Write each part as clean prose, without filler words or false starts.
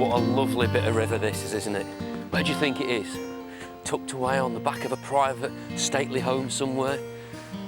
what a lovely bit of river this is, isn't it? Where do you think it is? Tucked away on the back of a private, stately home somewhere?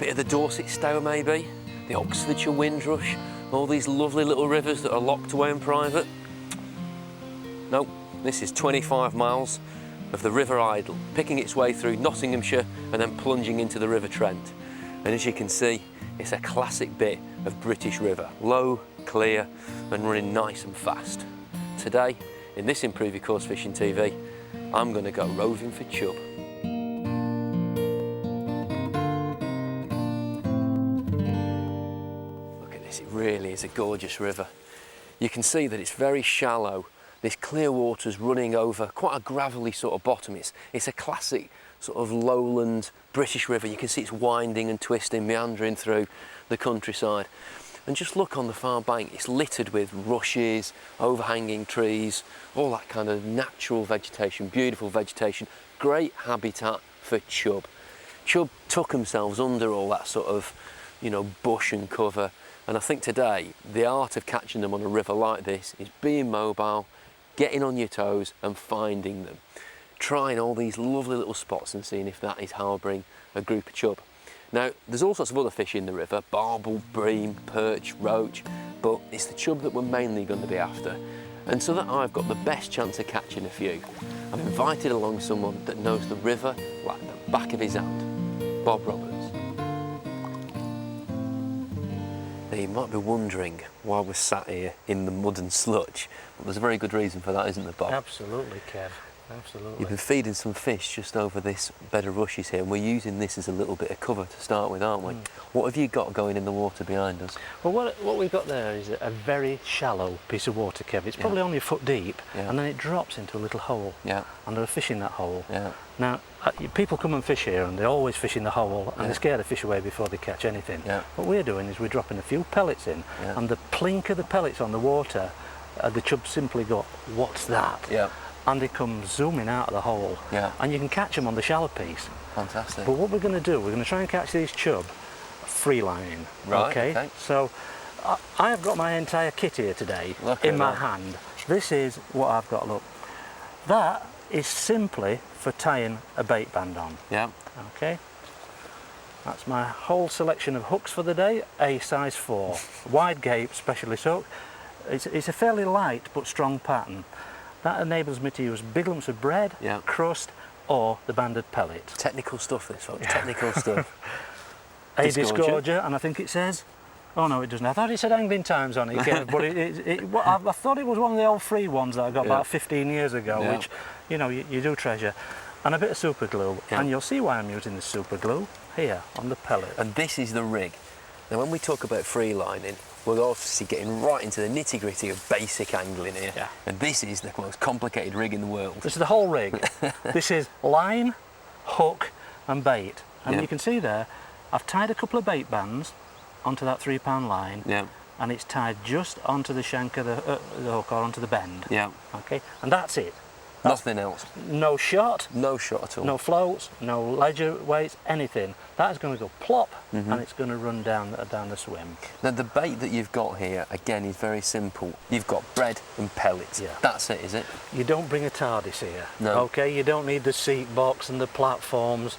Bit of the Dorset Stour maybe? The Oxfordshire Windrush? All these lovely little rivers that are locked away in private? Nope, this is 25 miles of the River Idle, picking its way through Nottinghamshire and then plunging into the River Trent. And as you can see, it's a classic bit of British river, low, clear and running nice and fast. Today, in this Improve Your Course Fishing TV, I'm going to go roving for chub. Look at this, it really is a gorgeous river. You can see that it's very shallow. This clear water's running over quite a gravelly sort of bottom. It's a classic sort of lowland British river. You can see it's winding and twisting, meandering through the countryside. And just look on the far bank, it's littered with rushes, overhanging trees, all that kind of natural vegetation, beautiful vegetation, great habitat for chub. Chub tuck themselves under all that sort of, you know, bush and cover. And I think today, the art of catching them on a river like this is being mobile, getting on your toes and finding them. Trying all these lovely little spots and seeing if that is harbouring a group of chub. Now, there's all sorts of other fish in the river, barbel, bream, perch, roach, but it's the chub that we're mainly going to be after. And so that I've got the best chance of catching a few, I've invited along someone that knows the river like the back of his hand, Bob Roberts. Now, you might be wondering why we're sat here in the mud and sludge, but there's a very good reason for that, isn't there, Bob? Absolutely, Kev. Absolutely. You've been feeding some fish just over this bed of rushes here, and we're using this as a little bit of cover to start with, aren't we? What have you got going in the water behind us? Well, what we've got there is a very shallow piece of water, Kev. It's probably only a foot deep, and then it drops into a little hole. Yeah. And there are fish in that hole. Yeah. Now, people come and fish here, and they always fish in the hole, and they scare the fish away before they catch anything. Yeah. What we're doing is we're dropping a few pellets in, and the plink of the pellets on the water, the chub simply go, "What's that?" Yeah. And they come zooming out of the hole, and you can catch them on the shallow piece. Fantastic. But what we're going to do, we're going to try and catch these chub freelining. Right, okay. So I have got my entire kit here today in my hand. This is what I've got, look. That is simply for tying a bait band on. Yeah. Okay. That's my whole selection of hooks for the day, a size 4. Wide gape, specialist hook. It's a fairly light but strong pattern. That enables me to use big lumps of bread, crust, or the banded pellet. Technical stuff this, folks, technical stuff. A disgorger, and I think it says, oh no it doesn't, I thought it said Angling Times on it, but I thought it was one of the old free ones that I got about 15 years ago, which, you know, you do treasure. And a bit of super glue, and you'll see why I'm using the super glue here on the pellet. And this is the rig. Now when we talk about freelining, we're obviously getting right into the nitty-gritty of basic angling here. Yeah. And this is the most complicated rig in the world. This is the whole rig. This is line, hook and bait. And you can see there, I've tied a couple of bait bands onto that 3-pound line. Yeah. And it's tied just onto the shank of the hook, or onto the bend. Yeah. Okay, and that's it. Nothing else. No shot. No shot at all. No floats, no ledger weights, anything. That is going to go plop, and it's going to run down the swim. Now the bait that you've got here, again, is very simple. You've got bread and pellets. Yeah. That's it, is it? You don't bring a TARDIS here. No. Okay, you don't need the seat box and the platforms.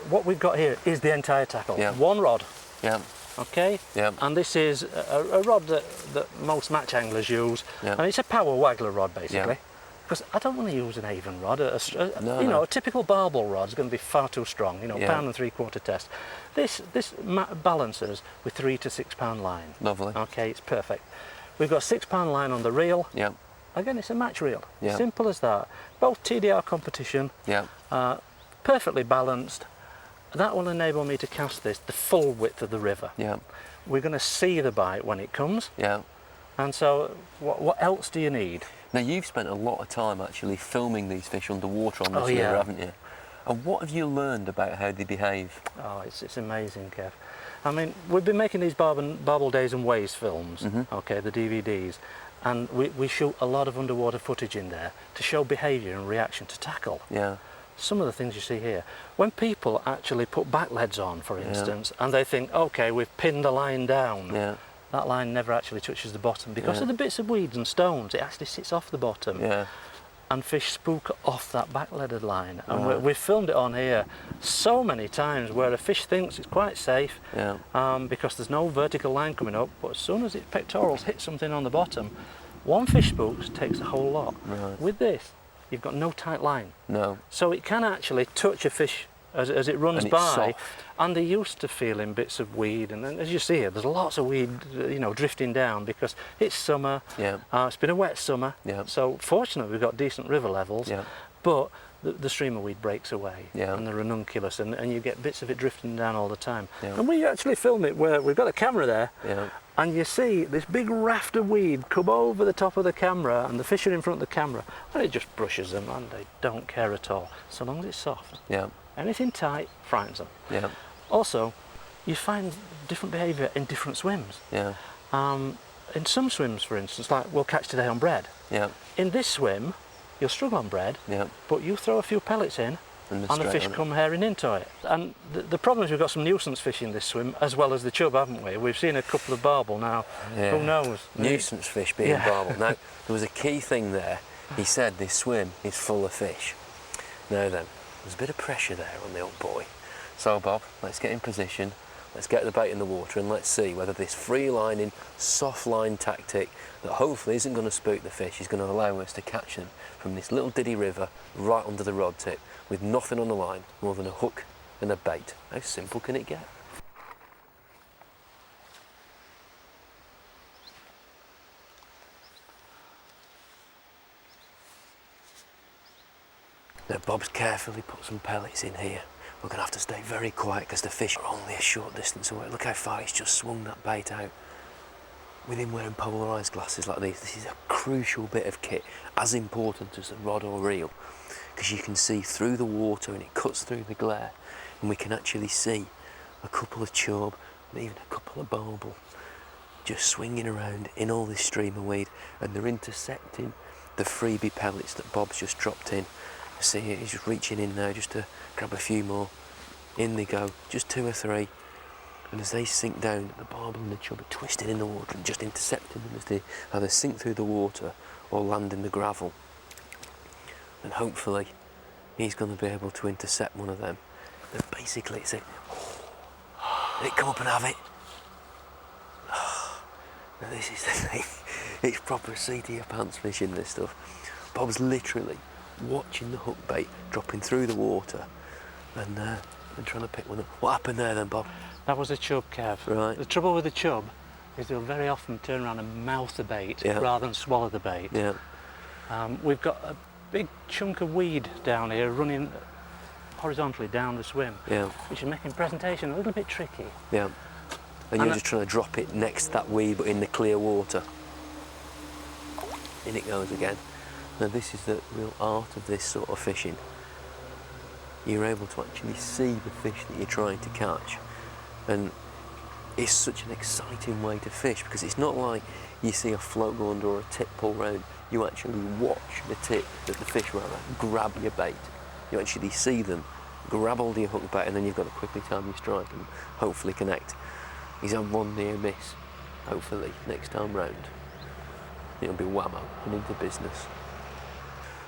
What we've got here is the entire tackle. Yeah. One rod. Yeah. Okay? Yeah. And this is a rod that most match anglers use. Yeah. And it's a power waggler rod, basically. Yeah. Because I don't want to use an Avon rod. A typical barbel rod is going to be far too strong. You know, £1 3/4 test. This balances with 3 to 6 pound line. Lovely. Okay, it's perfect. We've got 6 pound line on the reel. Yeah. Again, it's a match reel. Yeah. Simple as that. Both TDR competition. Yeah. Perfectly balanced. That will enable me to cast this the full width of the river. Yeah. We're going to see the bite when it comes. Yeah. And so, what else do you need? Now you've spent a lot of time actually filming these fish underwater on this river, haven't you? And what have you learned about how they behave? Oh, it's amazing, Kev. I mean, we've been making these Barbel Days and Ways films, okay, the DVDs, and we shoot a lot of underwater footage in there to show behaviour and reaction to tackle. Yeah. Some of the things you see here, when people actually put back leads on, for instance, and they think, okay, we've pinned the line down, that line never actually touches the bottom because of the bits of weeds and stones. It actually sits off the bottom. Yeah. And fish spook off that back leaded line. And we've filmed it on here so many times where a fish thinks it's quite safe because there's no vertical line coming up, but as soon as its pectorals hit something on the bottom, one fish spooks takes a whole lot. Right. With this, you've got no tight line. No. So it can actually touch a fish as it runs by, soft. and they're used to feeling bits of weed. And then, as you see here, there's lots of weed, you know, drifting down because it's summer. Yeah. It's been a wet summer. Yeah. So fortunately, we've got decent river levels. Yeah. But the streamer weed breaks away, yeah. and the ranunculus, and you get bits of it drifting down all the time. Yeah. And we actually film it where we've got a camera there. Yeah. And you see this big raft of weed come over the top of the camera, and the fish are in front of the camera, and it just brushes them, and they don't care at all, so long as it's soft. Yeah. Anything tight frightens them. Yeah. Also, you find different behaviour in different swims. Yeah. In some swims, for instance, like we'll catch today on bread. Yeah. In this swim, you'll struggle on bread, yeah. but you throw a few pellets in, and the fish come herring into it. And the problem is we've got some nuisance fish in this swim, as well as the chub, haven't we? We've seen a couple of barbel now. Yeah. Who knows? Nuisance fish being barbel. Now, there was a key thing there. He said this swim is full of fish. Now then, there's a bit of pressure there on the old boy. So Bob, let's get in position, let's get the bait in the water, and let's see whether this free lining, soft line tactic that hopefully isn't going to spook the fish is going to allow us to catch them from this little diddy river right under the rod tip with nothing on the line more than a hook and a bait. How simple can it get? Now Bob's carefully put some pellets in here. We're going to have to stay very quiet because the fish are only a short distance away. Look how far he's just swung that bait out. With him wearing polarised glasses like these, this is a crucial bit of kit, as important as the rod or reel, because you can see through the water and it cuts through the glare, and we can actually see a couple of chub and even a couple of barbel just swinging around in all this streamer weed, and they're intercepting the freebie pellets that Bob's just dropped in. See, he's just reaching in now just to grab a few more. In they go, just 2 or 3. And as they sink down, the barbel and the chub are twisted in the water and just intercepting them as they either sink through the water or land in the gravel. And hopefully, he's going to be able to intercept one of them. And basically, it's a, let it come up and have it. Now this is the thing. It's proper seat of your pants fishing, this stuff. Bob's literally watching the hook bait dropping through the water and trying to pick one up. What happened there then, Bob? That was a chub, Kev. Right. The trouble with the chub is they'll very often turn around and mouth the bait rather than swallow the bait. Yeah. We've got a big chunk of weed down here running horizontally down the swim, which is making presentation a little bit tricky. Yeah. And you're just trying to drop it next to that weed but in the clear water. In it goes again. Now this is the real art of this sort of fishing. You're able to actually see the fish that you're trying to catch, and it's such an exciting way to fish because it's not like you see a float go under or a tip pull round. You actually watch the tip that the fish rather grab your bait. You actually see them grab hold of your hook bait, and then you've got to quickly time your strike and hopefully connect. He's had one near miss. Hopefully next time round it'll be whammo and into business.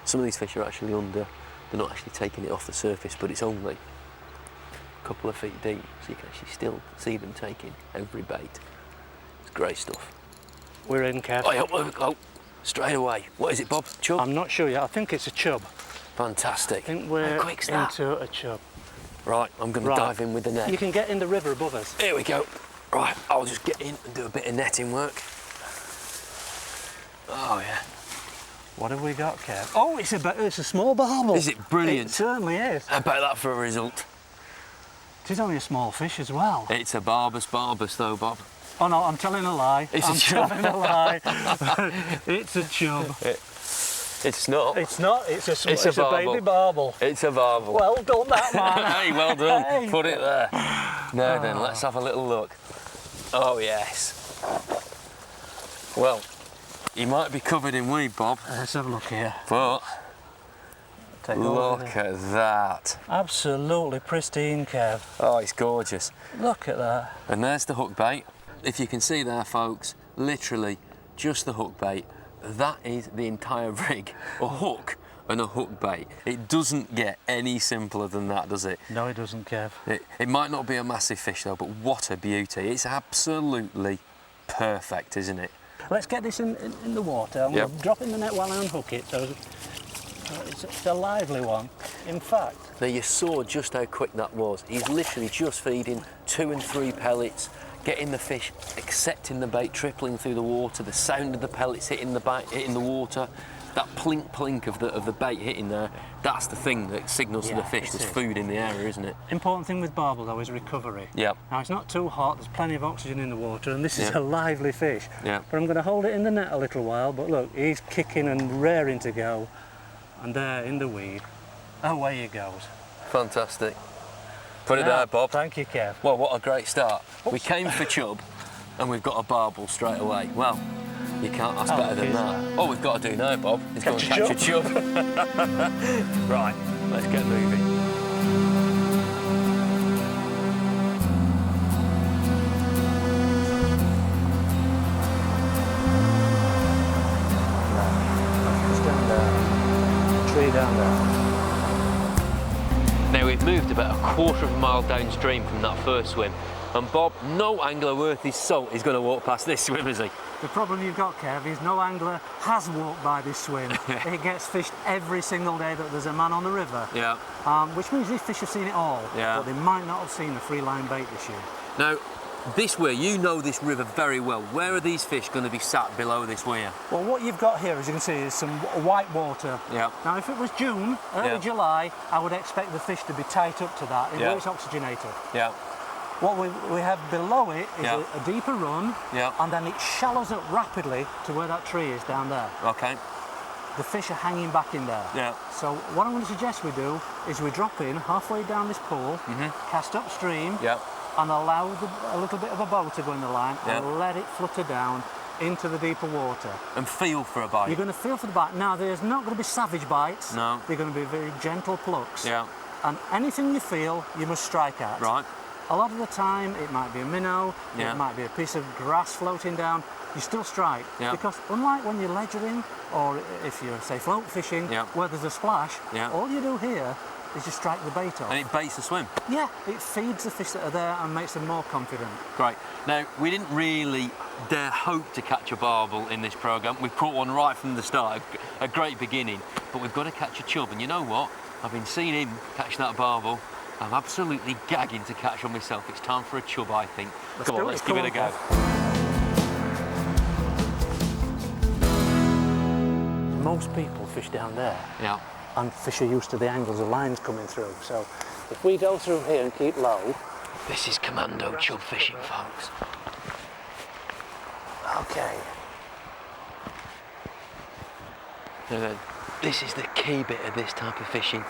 Some of these fish are actually under, they're not actually taking it off the surface, but it's only a couple of feet deep, so you can actually still see them taking every bait. It's great stuff. We're in, Kev. Oh, straight away. What is it, Bob? Chub? I'm not sure yet. I think it's a chub. Fantastic. I think we're into a chub. Right, I'm going to dive in with the net. You can get in the river above us. Here we go. Right, I'll just get in and do a bit of netting work. Oh, yeah. What have we got, Kev? Oh, it's a small barbel. Is it brilliant? It certainly is. How about that for a result? It is only a small fish as well. It's a barbus though, Bob. Oh no, I'm telling a lie. I'm telling a lie. It's a chub. It's not. It's not. It's a baby barbel. It's a barbel. Well done, that man. Hey, well done. Hey. Put it there. Now then, let's have a little look. Oh yes. Well, he might be covered in weed, Bob. Let's have a look here. But look at that. Absolutely pristine, Kev. Oh, it's gorgeous. Look at that. And there's the hook bait. if you can see there, folks, literally just the hook bait. That is the entire rig, a hook and a hook bait. It doesn't get any simpler than that, does it? No, it doesn't, Kev. It might not be a massive fish though, but what a beauty. It's absolutely perfect, isn't it? Let's get this in the water, and we'll drop in the net while I unhook it, so it's a lively one. In fact... Now you saw just how quick that was. He's literally just feeding 2 and 3 pellets, getting the fish, accepting the bait, trippling through the water, the sound of the pellets hitting the bait, hitting the water, that plink plink of the bait hitting there, that's the thing that signals to the fish there's food in the area, isn't it? Important thing with barbel though is recovery. Yep. Now it's not too hot, there's plenty of oxygen in the water, and this is a lively fish. Yeah. But I'm going to hold it in the net a little while, but look, he's kicking and raring to go, and there in the weed, away he goes. Fantastic. Put it there, Bob. Thank you, Kev. Well, what a great start. We came for chub, and we've got a barbel straight away. Well, you can't ask better than that. All we've got to do now, Bob, is go and catch a chub. Right, let's get moving. Stand there. Tree down there. Now we've moved about a quarter of a mile downstream from that first swim, and Bob, no angler worth his salt is going to walk past this swim, is he? The problem you've got, Kev, is no angler has walked by this swim. It gets fished every single day that there's a man on the river. Yeah. Which means these fish have seen it all, but they might not have seen the free line bait this year. Now, this weir, you know this river very well. Where are these fish going to be sat below this weir? Well, what you've got here, as you can see, is some white water. Yeah. Now, if it was June, early July, I would expect the fish to be tight up to that, where it's oxygenated. Yeah. What we have below it is a deeper run, and then it shallows up rapidly to where that tree is down there. Okay. The fish are hanging back in there. Yeah. So what I'm going to suggest we do is we drop in halfway down this pool, cast upstream, and allow a little bit of a bow to go in the line, and let it flutter down into the deeper water. And feel for a bite. You're going to feel for the bite. Now, there's not going to be savage bites. No. They're going to be very gentle plucks. Yeah. And anything you feel, you must strike at. Right. A lot of the time, it might be a minnow, it might be a piece of grass floating down. You still strike, because unlike when you're ledgering, or if you're, say, float fishing, where there's a splash, all you do here is just strike the bait off. And it baits the swim? Yeah, it feeds the fish that are there and makes them more confident. Great. Now, we didn't really dare hope to catch a barbel in this programme. We've caught one right from the start, a great beginning, but we've got to catch a chub, and you know what? I've been seeing him catch that barbel. I'm absolutely gagging to catch one myself. It's time for a chub, I think. Come on, let's give it a go. Most people fish down there. Yeah. And fish are used to the angles of lines coming through. So if we go through here and keep low. This is commando chub fishing, folks. Okay. Now then, this is the key bit of this type of fishing.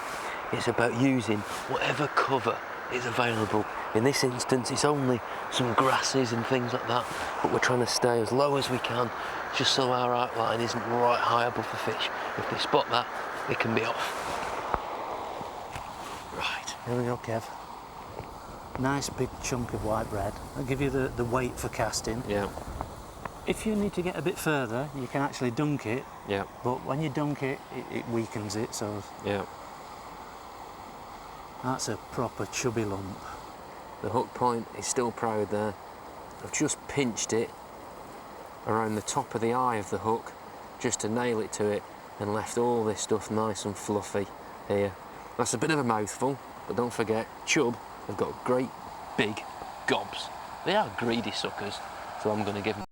It's about using whatever cover is available. In this instance, it's only some grasses and things like that, but we're trying to stay as low as we can, just so our outline isn't right high above the fish. If they spot that, they can be off. Right. Here we go, Kev. Nice big chunk of white bread. I'll give you the weight for casting. Yeah. If you need to get a bit further, you can actually dunk it. Yeah. But when you dunk it, it weakens it, so... Yeah. That's a proper chubby lump. The hook point is still proud there. I've just pinched it around the top of the eye of the hook just to nail it to it, and left all this stuff nice and fluffy here. That's a bit of a mouthful, but don't forget, chub have got great big gobs. They are greedy suckers, so I'm going to give them